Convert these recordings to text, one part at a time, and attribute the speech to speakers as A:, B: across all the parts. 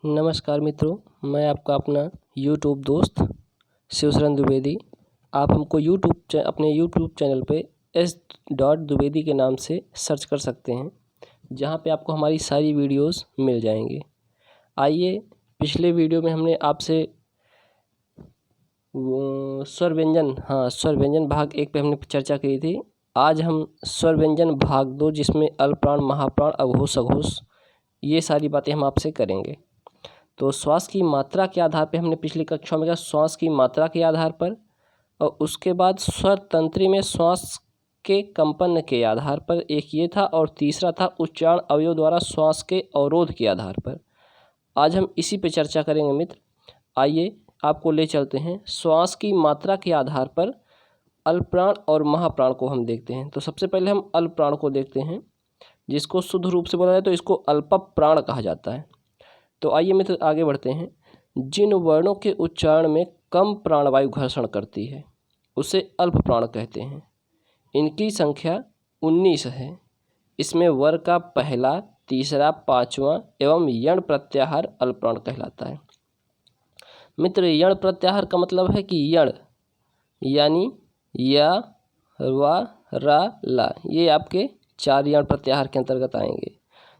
A: नमस्कार मित्रों, मैं आपका अपना यूट्यूब दोस्त शिवशरण द्विवेदी। आप हमको अपने यूट्यूब चैनल पे S.द्विवेदी के नाम से सर्च कर सकते हैं, जहां पे आपको हमारी सारी वीडियोस मिल जाएंगे। आइए, पिछले वीडियो में हमने आपसे स्वर व्यंजन भाग 1 पे हमने चर्चा की थी। आज हम स्वर व्यंजन भाग 2, जिसमें अल्पप्राण, महाप्राण, अघोष, सघोष, ये सारी बातें हम आपसे करेंगे। तो श्वास की मात्रा के आधार पर हमने पिछली कक्षा में कहा, श्वास की मात्रा के आधार पर, और उसके बाद स्वर तंत्री में श्वास के कंपन के आधार पर एक ये था, और तीसरा था उच्चारण अवयव द्वारा श्वास के अवरोध के आधार पर। आज हम इसी पे चर्चा करेंगे मित्र। आइए आपको ले चलते हैं। श्वास की मात्रा के आधार पर अल्पप्राण और महाप्राण को हम देखते हैं। तो सबसे पहले हम अल्पप्राण को देखते हैं, जिसको शुद्ध रूप से बोला जाए तो इसको अल्पप्राण कहा जाता है। तो आइए मित्र आगे बढ़ते हैं। जिन वर्णों के उच्चारण में कम प्राणवायु घर्षण करती है उसे अल्प प्राण कहते हैं। इनकी संख्या 19 है। इसमें वर्ग का पहला, तीसरा, पांचवा एवं यण प्रत्याहार अल्प प्राण कहलाता है। मित्र, यण प्रत्याहार का मतलब है कि यण यानी या, वा, रा, ला, ये आपके 4 यण प्रत्याहार के अंतर्गत आएंगे।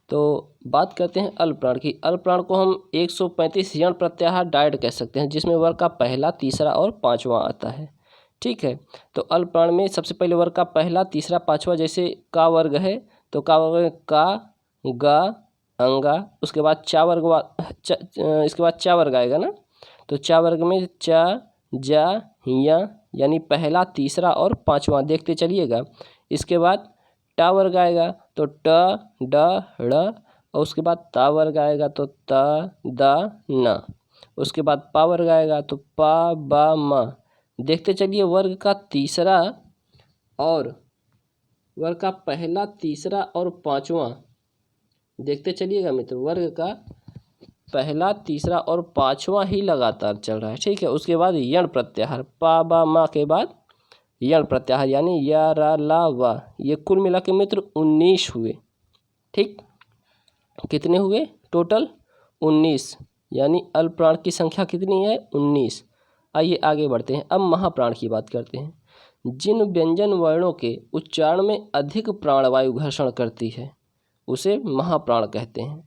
A: तो बात करते हैं अल्प प्राण की। अल्प प्राण को हम 135 यण प्रत्याहार डायड कह सकते हैं, जिसमें वर्ग का पहला, तीसरा और पांचवा आता है। ठीक है, तो अल्प प्राण में सबसे पहले वर्ग का पहला, तीसरा, पांचवा, जैसे का वर्ग है तो का वर्ग में का, गा, अंगा, उसके बाद चा वर्ग, इसके बाद चा वर्ग आएगा ना, तो चा वर्ग में चा, जा, या, यानी पहला, तीसरा और पांचवा देखते चलिएगा। इसके बाद टा वर्ग आएगा तो ट, ड, ड़, और उसके बाद ता वर्ग आएगा तो त, द, न। उसके बाद पा वर्ग आएगा तो पा, बा, मा। देखते चलिए, वर्ग का तीसरा और वर्ग का पहला, तीसरा और पांचवा देखते चलिएगा मित्र। वर्ग का पहला, तीसरा और पांचवा ही लगातार चल रहा है। ठीक है, उसके बाद यण प्रत्याहार, पा, बा, मा के बाद यण प्रत्याहार यानी या, रा, ला, वा। ये कुल मिला के मित्र 19 हुए। ठीक, कितने हुए टोटल? 19, यानी अल्प प्राण की संख्या कितनी है? 19। आइए आगे बढ़ते हैं। अब महाप्राण की बात करते हैं। जिन व्यंजन वर्णों के उच्चारण में अधिक प्राणवायु घर्षण करती है उसे महाप्राण कहते हैं।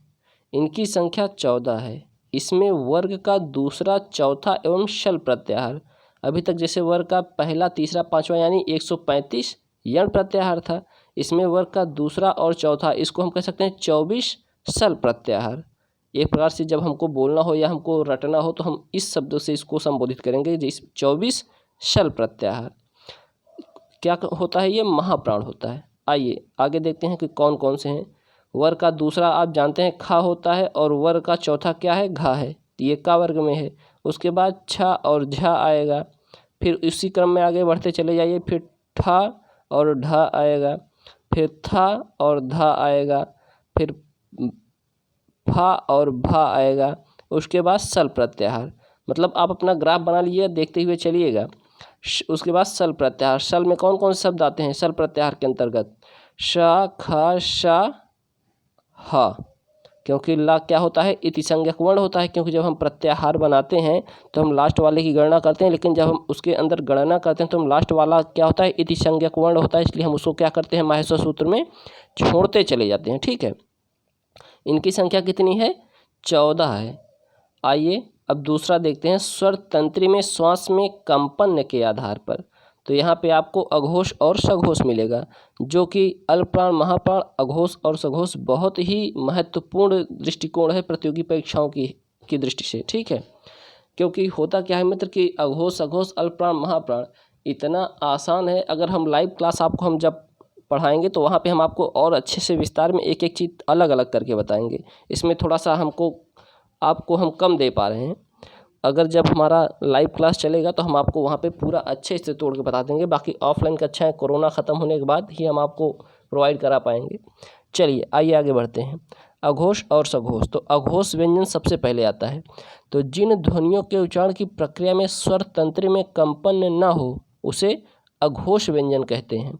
A: इनकी संख्या 14 है। इसमें वर्ग का दूसरा, चौथा एवं शल प्रत्याहार, अभी तक जैसे वर्ग का पहला, तीसरा, पांचवा यानी 135 यण प्रत्याहार था, इसमें वर्ग का दूसरा और चौथा, इसको हम कह सकते हैं 24 शल प्रत्याहार। एक प्रकार से जब हमको बोलना हो या हमको रटना हो तो हम इस शब्द से इसको संबोधित करेंगे, जिस 24 शल प्रत्याहार। क्या होता है? ये महाप्राण होता है। आइए आगे देखते हैं कि कौन कौन से हैं। वर्ग का दूसरा आप जानते हैं खा होता है, और वर्ग का चौथा क्या है? घा है, ये का वर्ग में है। उसके बाद छा और झा आएगा, फिर इसी क्रम में आगे बढ़ते चले जाइए। फिर ठा और ढा आएगा, फिर था और धा आएगा, फिर फा और भा आएगा। उसके बाद सल प्रत्याहार, मतलब आप अपना ग्राफ बना लीजिए, देखते हुए चलिएगा। उसके बाद सल प्रत्याहार, सल में कौन कौन से शब्द आते हैं सल प्रत्याहार के अंतर्गत? शा, खा, शा, हा, क्योंकि ला क्या होता है? इति संज्ञक वर्ण होता है। क्योंकि जब हम प्रत्याहार बनाते हैं तो हम लास्ट वाले की गणना करते हैं, लेकिन जब हम उसके अंदर गणना करते हैं तो हम लास्ट वाला क्या होता है? इति संज्ञक वर्ण होता है, इसलिए हम उसको क्या करते हैं? माहेश्वर सूत्र में छोड़ते चले जाते हैं। ठीक है, इनकी संख्या कितनी है? 14 है। आइए अब दूसरा देखते हैं। स्वर तंत्री में श्वास में कंपन के आधार पर, तो यहाँ पे आपको अघोष और सघोष मिलेगा, जो कि अल्पप्राण, महाप्राण, अघोष और सघोष बहुत ही महत्वपूर्ण दृष्टिकोण है प्रतियोगी परीक्षाओं की दृष्टि से। ठीक है, क्योंकि होता क्या है मित्र कि अघोष, सघोष, अल्पप्राण, महाप्राण इतना आसान है। अगर हम लाइव क्लास आपको हम जब पढ़ाएंगे तो वहाँ पे हम आपको और अच्छे से विस्तार में एक एक चीज़ अलग अलग करके बताएंगे। इसमें थोड़ा सा आपको हम कम दे पा रहे हैं। अगर जब हमारा लाइव क्लास चलेगा तो हम आपको वहाँ पे पूरा अच्छे से तोड़ के बता देंगे। बाकी ऑफलाइन कक्षा है, कोरोना ख़त्म होने के बाद ही हम आपको प्रोवाइड करा पाएंगे। चलिए आइए आगे बढ़ते हैं। अघोष और सघोष, तो अघोष व्यंजन सबसे पहले आता है। तो जिन ध्वनियों के उच्चारण की प्रक्रिया में स्वर तंत्र में कंपन न हो उसे अघोष व्यंजन कहते हैं।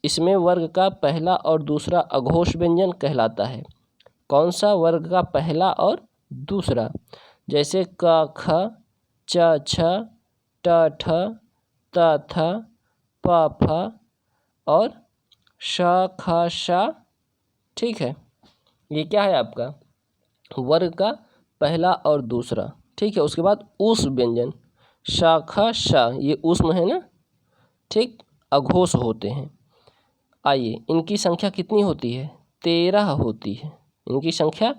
A: इसमें वर्ग का पहला और दूसरा अघोष व्यंजन कहलाता है। कौन सा? वर्ग का पहला और दूसरा, जैसे क ख च छ ट ठ त थ प फ और श ख श। ठीक है, ये क्या है आपका वर्ग का पहला और दूसरा। ठीक है, उसके बाद ऊष्म व्यंजन श ख श, ये ऊष्म है ना। ठीक, अघोष होते हैं। आइए, इनकी संख्या कितनी होती है? 13 होती है। इनकी संख्या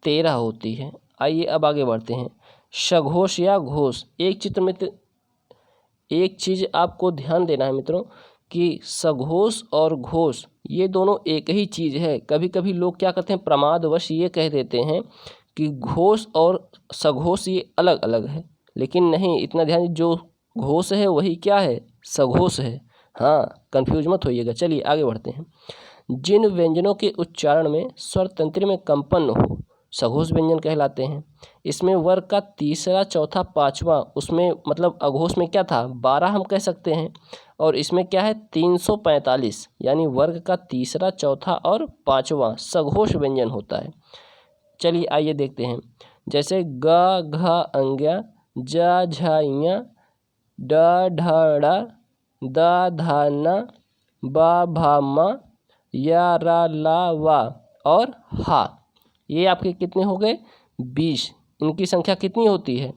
A: 13 होती है। आइए अब आगे बढ़ते हैं। सघोष या घोष, एक चित्र में एक चीज़ आपको ध्यान देना है मित्रों कि सघोष और घोष ये दोनों एक ही चीज़ है। कभी कभी लोग क्या करते हैं, प्रमादवश ये कह देते हैं कि घोष और सघोष ये अलग अलग है, लेकिन नहीं, इतना ध्यान, जो घोष है वही क्या है, सघोष है। हाँ, कंफ्यूज मत होइएगा। चलिए आगे बढ़ते हैं। जिन व्यंजनों के उच्चारण में स्वर तंत्र में कंपन हो सघोष व्यंजन कहलाते हैं। इसमें वर्ग का तीसरा, चौथा, पाँचवा, उसमें मतलब अघोष में क्या था 12 हम कह सकते हैं, और इसमें क्या है 345, यानी वर्ग का तीसरा, चौथा और पाँचवा सघोष व्यंजन होता है। चलिए आइए देखते हैं। जैसे ग घ अंग्या, ज झ इया, ड ढ ड़, द ध न, ब भ म, या रा ला वा और हा। ये आपके कितने हो गए 20। इनकी संख्या कितनी होती है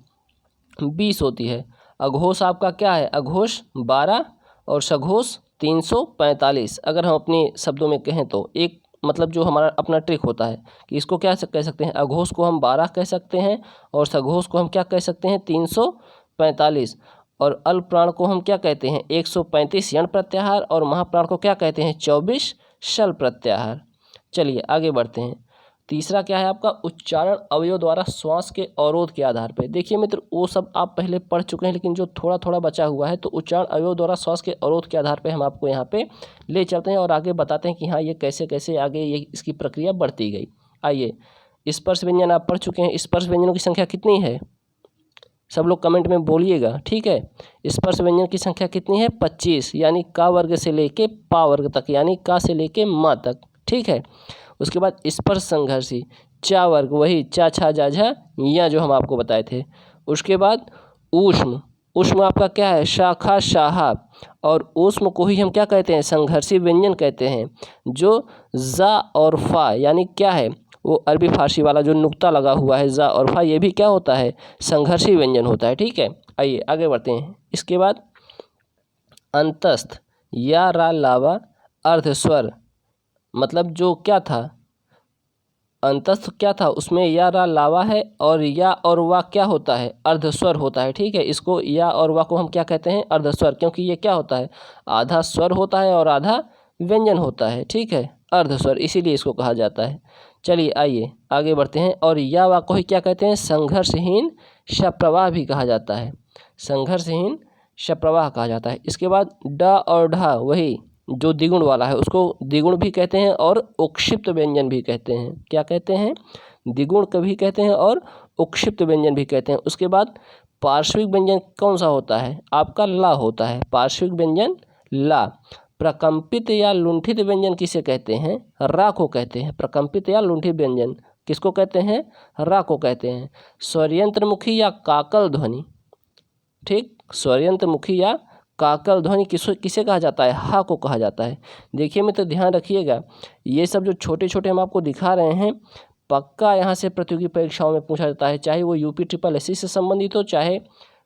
A: 20 होती है। अघोष आपका क्या है, अघोष 12 और सघोष 345। अगर हम अपने शब्दों में कहें तो एक मतलब जो हमारा अपना ट्रिक होता है कि इसको क्या कह सकते हैं, अघोष को हम 12 कह सकते हैं और सघोष को हम क्या कह सकते हैं 345, और अल्प प्राण को हम क्या कहते हैं 135 यण प्रत्याहार, और महाप्राण को क्या कहते हैं 24 शल प्रत्याहार। चलिए आगे बढ़ते हैं। तीसरा क्या है आपका उच्चारण अवयव द्वारा श्वास के अवरोध के आधार पर। देखिए मित्र, वो सब आप पहले पढ़ चुके हैं, लेकिन जो थोड़ा थोड़ा बचा हुआ है, तो उच्चारण अवयव द्वारा श्वास के अवरोध के आधार पर हम आपको यहाँ पे ले चलते हैं और आगे बताते हैं कि हाँ ये कैसे कैसे आगे ये इसकी प्रक्रिया बढ़ती गई। आइए, स्पर्श व्यंजन आप पढ़ चुके हैं। स्पर्श व्यंजनों की संख्या कितनी है, सब लोग कमेंट में बोलिएगा। ठीक है, स्पर्श व्यंजन की संख्या कितनी है 25, यानी का वर्ग से लेके पा वर्ग तक, यानी का से लेके मा तक। ठीक है, उसके बाद स्पर्श संघर्षी चा वर्ग, वही चा छा जा झा या जो हम आपको बताए थे। उसके बाद ऊष्म, ऊष्म आपका क्या है शाखा शाहा, और ऊष्म को ही हम क्या कहते हैं संघर्षी व्यंजन कहते हैं। जो जा और फा, यानी क्या है वो अरबी फारसी वाला जो नुक्ता लगा हुआ है जा और फा, ये भी क्या होता है संघर्षी व्यंजन होता है। ठीक है, आइए आगे बढ़ते हैं। इसके बाद अंतस्थ या रा लावा अर्धस्वर, मतलब जो क्या था अंतस्थ क्या था, उसमें या रा लावा है और या और वा क्या होता है अर्धस्वर होता है। ठीक है, इसको या और वा को हम क्या कहते हैं अर्धस्वर, क्योंकि ये क्या होता है आधा स्वर होता है और आधा व्यंजन होता है। ठीक है, अर्धस्वर, इसीलिए इसको कहा जाता है। चलिए आइए आगे बढ़ते हैं। और या वा को ही क्या कहते हैं संघर्षहीन शप्रवाह भी कहा जाता है, संघर्षहीन शप्रवाह कहा जाता है। इसके बाद ड और ढ, वही जो द्विगुण वाला है उसको द्विगुण भी कहते हैं और उक्षिप्त व्यंजन भी कहते हैं। क्या कहते हैं द्विगुण कभी कहते हैं और उक्षिप्त व्यंजन भी कहते हैं। उसके बाद पार्श्विक व्यंजन कौन सा होता है आपका ला होता है, पार्श्विक व्यंजन ला। प्रकंपित या लुंठित व्यंजन किसे कहते हैं रा को कहते हैं। प्रकंपित या लुंठित व्यंजन किसको कहते हैं रा को कहते हैं। स्वरयंत्रमुखी या काकल ध्वनि, ठीक, स्वरयंत्रमुखी या काकल ध्वनि किसे कहा जाता है हा को कहा जाता है। देखिए मित्र ध्यान रखिएगा, ये सब जो छोटे छोटे हम आपको दिखा रहे हैं पक्का यहाँ से प्रतियोगी परीक्षाओं में पूछा जाता है, चाहे वो यूपी SSS से संबंधित हो, चाहे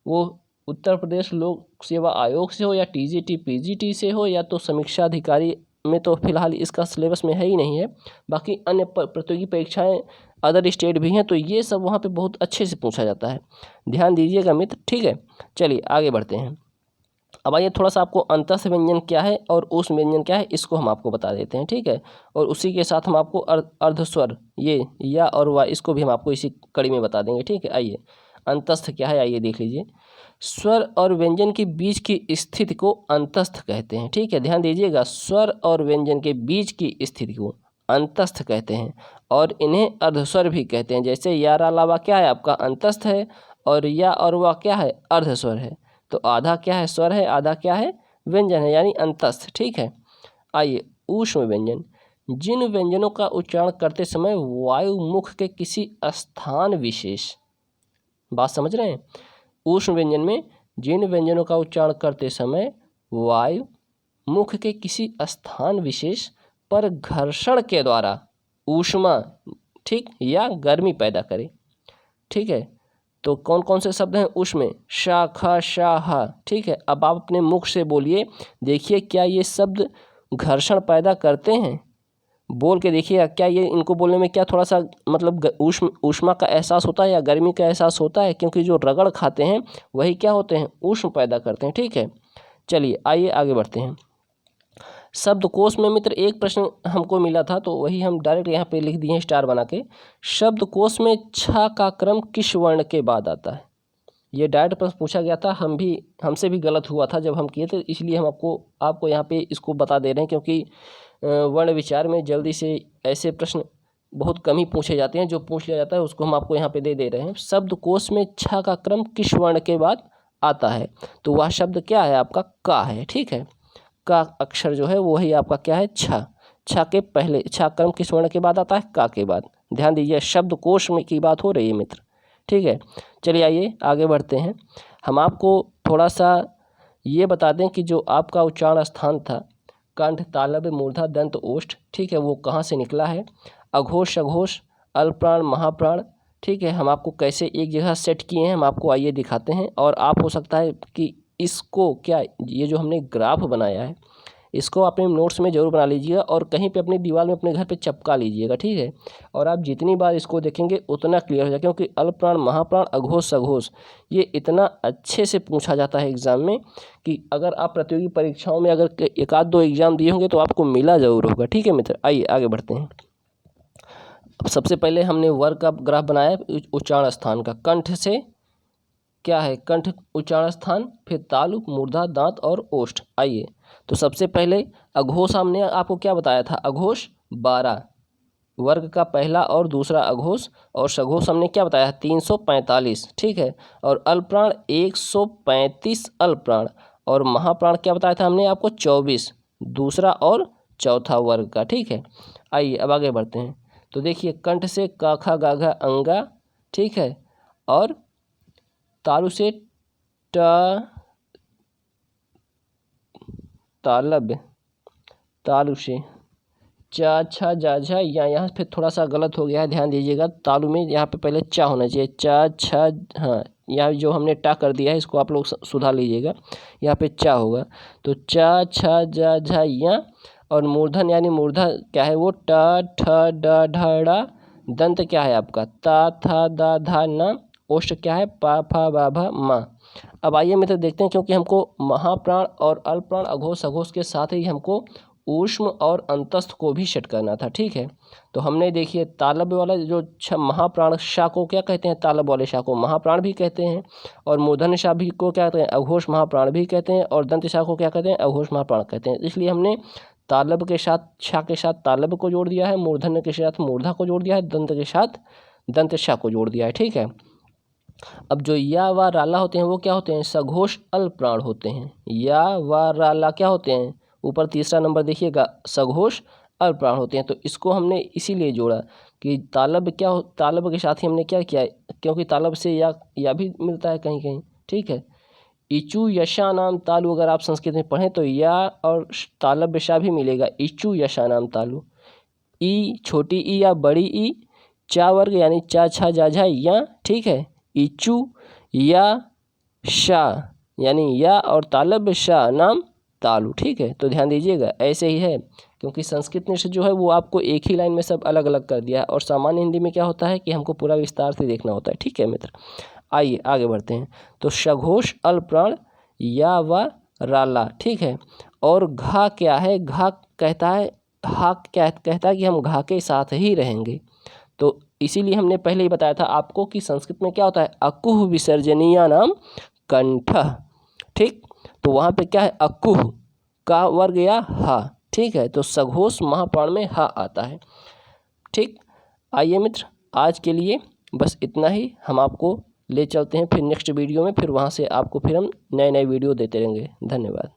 A: वो उत्तर प्रदेश लोक सेवा आयोग से हो, या TGT PGT से हो, या तो समीक्षा अधिकारी में तो फिलहाल इसका सिलेबस में है ही नहीं है। बाकी अन्य प्रतियोगी परीक्षाएं अदर स्टेट भी हैं, तो ये सब वहाँ पे बहुत अच्छे से पूछा जाता है, ध्यान दीजिएगा मित्र। ठीक है, चलिए आगे बढ़ते हैं। अब आइए थोड़ा सा आपको अंतस्थ व्यंजन क्या है और ऊष्म व्यंजन क्या है इसको हम आपको बता देते हैं। ठीक है, और उसी के साथ हम आपको अर्धस्वर ये या और वा इसको भी हम आपको इसी कड़ी में बता देंगे। ठीक है, आइए अंतस्थ क्या है आइए देख लीजिए। स्वर और व्यंजन के बीच की स्थिति को अंतस्थ कहते हैं। ठीक है, ध्यान दीजिएगा, स्वर और व्यंजन के बीच की स्थिति को अंतस्थ कहते हैं और इन्हें अर्धस्वर भी कहते हैं। जैसे या रा ला वा क्या है आपका अंतस्थ है, और या और वा क्या है अर्धस्वर है, तो आधा क्या है स्वर है, आधा क्या है व्यंजन है, यानी अंतस्थ। ठीक है, आइए ऊष्म व्यंजन जिन व्यंजनों का उच्चारण करते समय वायु मुख के किसी स्थान विशेष, बात समझ रहे हैं, ऊष्म व्यंजन में जिन व्यंजनों का उच्चारण करते समय वायु मुख के किसी स्थान विशेष पर घर्षण के द्वारा ऊष्मा, ठीक, या गर्मी पैदा करे। ठीक है, तो कौन कौन से शब्द हैं ऊष्म में? शा, ख, शा, हा। ठीक है, अब आप अपने मुख से बोलिए, देखिए क्या ये शब्द घर्षण पैदा करते हैं? बोल के देखिए, क्या ये, इनको बोलने में क्या थोड़ा सा मतलब ऊष्मा का एहसास होता है या गर्मी का एहसास होता है? क्योंकि जो रगड़ खाते हैं वही क्या होते हैं? ऊष्म पैदा करते हैं। ठीक है, चलिए आइए आगे बढ़ते हैं। शब्दकोश में मित्र एक प्रश्न हमको मिला था, तो वही हम डायरेक्ट यहाँ पे लिख दिए स्टार बना के। शब्दकोश में छ का क्रम किस वर्ण के बाद आता है? ये डायरेक्ट प्रश्न पूछा गया था, हमसे भी गलत हुआ था जब हम किए थे, इसलिए हम आपको यहाँ पे इसको बता दे रहे हैं, क्योंकि वर्ण विचार में जल्दी से ऐसे प्रश्न बहुत कम ही पूछे जाते हैं, जो पूछ लिया जाता है उसको हम आपको यहाँ पे दे रहे हैं। शब्दकोश में छ का क्रम किस वर्ण के बाद आता है? तो वह शब्द क्या है? आपका का है। ठीक है, का अक्षर जो है वही आपका क्या है? छ। छ के पहले, छ क्रम किस वर्ण के बाद आता है? का के बाद। ध्यान दीजिए, शब्दकोश में की बात हो रही है मित्र। ठीक है, चलिए आइए आगे बढ़ते हैं। हम आपको थोड़ा सा ये बता दें कि जो आपका उच्चारण स्थान था कंठ, तालव्य, मूर्धा, दंत, ओष्ठ, ठीक है, वो कहाँ से निकला है? अघोष, सघोष, अल्पप्राण, महाप्राण। ठीक है, हम आपको कैसे एक जगह सेट किए हैं हम आपको आइए दिखाते हैं। और आप हो सकता है कि इसको क्या, ये जो हमने ग्राफ बनाया है इसको अपने नोट्स में ज़रूर बना लीजिएगा और कहीं पे अपनी दीवार में अपने घर पे चिपका लीजिएगा। ठीक है, और आप जितनी बार इसको देखेंगे उतना क्लियर हो जाएगा, क्योंकि अल्पप्राण, महाप्राण, अघोष, सघोष ये इतना अच्छे से पूछा जाता है एग्ज़ाम में कि अगर आप प्रतियोगी परीक्षाओं में अगर एक आध दो एग्ज़ाम दिए होंगे तो आपको मिला ज़रूर होगा। ठीक है मित्र, आइए आगे बढ़ते हैं। सबसे पहले हमने वर्ग का ग्राफ बनाया उच्चारण स्थान का। कंठ से क्या है? कंठ उच्चारण स्थान, फिर तालु, मूर्धा, दांत और ओष्ठ। आइए, तो सबसे पहले अघोष हमने आपको क्या बताया था? अघोष 12 वर्ग का पहला और दूसरा अघोष, और सघोष हमने क्या बताया? 345। ठीक है, और अल्पप्राण 135 अल्पप्राण, और महाप्राण क्या बताया था हमने आपको? 24 दूसरा और चौथा वर्ग का। ठीक है, आइए अब आगे बढ़ते हैं। तो देखिए, कंठ से क, ख, ग, घ, अंगा, ठीक है, और तालु से ट, तालव्य, तालु से चा, छा, जा, झा, या यहाँ फिर थोड़ा सा गलत हो गया है, ध्यान दीजिएगा। तालु में यहाँ पे पहले चा होना चाहिए, चा, छा, हाँ, यहाँ जो हमने टा कर दिया है इसको आप लोग सुधार लीजिएगा, यहाँ पे चा होगा। तो चा, छा, जा, झा, या, और मूर्धन यानी मूर्धा क्या है? वो ट, ठ, ड, ढ, ड़ा। दंत क्या है आपका? ता, था, दा, धा, ना। ओष्ठ क्या है? पा, फा, बा, भा, मा। अब आइए मित्र देखते हैं, क्योंकि हमको महाप्राण और अल्पप्राण, अघोष, सघोष के साथ ही हमको ऊष्म और अंतस्थ को भी सेट करना था। ठीक है, तो हमने देखिए तालव्य वाला जो महाप्राण शा को क्या कहते हैं? तालव्य वाले शा को महाप्राण भी कहते हैं, और मूर्धन्य शा भी को क्या कहते हैं? अघोष महाप्राण भी कहते हैं, और दंत शा को क्या कहते हैं? अघोष महाप्राण कहते हैं। इसलिए हमने तालव्य के साथ शा के साथ तालव्य को जोड़ दिया है, मूर्धन्य के साथ मूर्धा को जोड़ दिया है, दंत के साथ दंत शा को जोड़ दिया है। ठीक है, अब जो या व राला होते हैं वो क्या होते हैं? सघोष अल्पप्राण होते हैं। या व राला क्या होते हैं? ऊपर तीसरा नंबर देखिएगा, सघोष अल्पप्राण होते हैं। तो इसको हमने इसीलिए जोड़ा कि तालव्य क्या हो, तालव्य के साथ ही हमने क्या किया, क्योंकि तालव्य से या भी मिलता है कहीं कहीं। ठीक है, इचु यशा नाम तालु, अगर आप संस्कृत में पढ़ें तो या और तालव्य शा भी मिलेगा, इचु यशा नाम तालु। ई छोटी ई या बड़ी ई, चा वर्ग यानी चा, छा, जा, झा, या। ठीक है, इचु या शा यानी या और तालव्य शा नाम तालु। ठीक है, तो ध्यान दीजिएगा ऐसे ही है, क्योंकि संस्कृत में से जो है वो आपको एक ही लाइन में सब अलग अलग कर दिया है, और सामान्य हिंदी में क्या होता है कि हमको पूरा विस्तार से देखना होता है। ठीक है मित्र, आइए आगे बढ़ते हैं। तो सघोष अल्पप्राण, या व राला। ठीक है, और घा क्या है? घा कहता है, हा क्या कहता है कि हम घा के साथ ही रहेंगे। तो इसीलिए हमने पहले ही बताया था आपको कि संस्कृत में क्या होता है? अकुह विसर्जनीय नाम कंठ। ठीक, तो वहाँ पे क्या है? अकुह का वर्ग या हा। ठीक है, तो सघोष महाप्राण में हा आता है। ठीक, आइए मित्र, आज के लिए बस इतना ही। हम आपको ले चलते हैं फिर नेक्स्ट वीडियो में, फिर वहाँ से आपको फिर हम नए नए वीडियो देते रहेंगे। धन्यवाद।